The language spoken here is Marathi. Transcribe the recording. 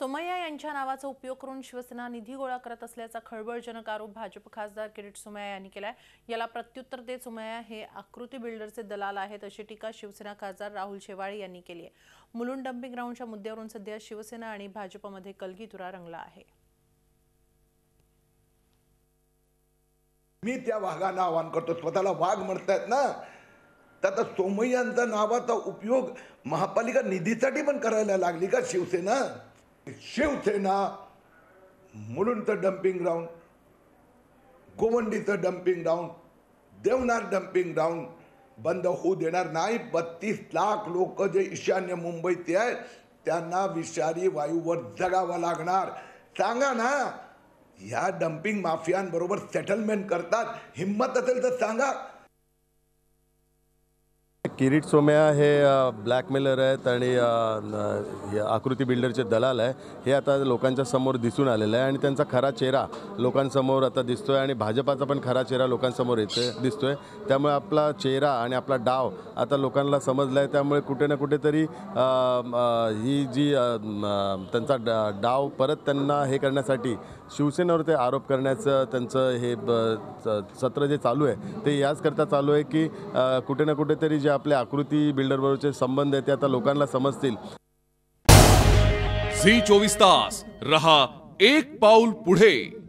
सोमय्या यांच्या नावाचा उपयोग करून शिवसेना निधी गोळा करत असल्याचा खळबळजनक आरोप भाजप खासदार किरीट सोमय्या यांनी केलाय। याला प्रत्युत्तर देत सोमय्या हे आकृती बिल्डरचे दलाल आहेत अशी टीका शिवसेना खासदार राहुल शेवाळे यांनी केली आहे। मुलुंड डंपिंग ग्राउंडच्या मुद्द्यावरून सध्या शिवसेना आणि भाजपमध्ये कलगीतुरा रंगला आहे। मी त्या वाघांना आवाहन करतो, स्वतःला वाघ म्हणतात ना, तर सोमय्यांचा नावाचा उपयोग महापालिका निधीसाठी पण करायला लागली का शिवसेना? शिवसेना मुलुंडचं डंपिंग ग्राउंड, गोवंडीचं dumping ground, Deonar dumping ground बंद होऊ देणार नाही। 32 लाख लोक जे ईशान्य मुंबईत आहेत त्यांना विषारी वायूवर जगावं लागणार। सांगा ना, या डंपिंग माफियांबरोबर सेटलमेंट करतात, हिम्मत असेल तर सांगा। किरीट सोमय्या हे ब्लॅकमेलर आहेत आणि आकृती बिल्डरचे दलाल आहे हे आता लोकांच्या समोर दिसून आलेलं आहे आणि त्यांचा खरा चेहरा लोकांसमोर आता दिसतोय आणि भाजपाचा पण खरा चेहरा लोकांसमोर दिसतोय। त्यामुळे आपला चेहरा आणि आपला डाव आता लोकांना समजला आहे। त्यामुळे कुठे ना कुठेतरी ही जी त्यांचा डाव परत त्यांना हे करण्यासाठी शिवसेनेवर ते आरोप करण्याचं त्यांचं हे सत्र जे चालू आहे ते याचकरता चालू आहे की कुठे ना कुठेतरी जे आपल्या आकृती बिल्डरबरोबरचे संबंध आहेत ते आता लोकांना समजतील। झी 24 तास रहा एक पाऊल पुढे।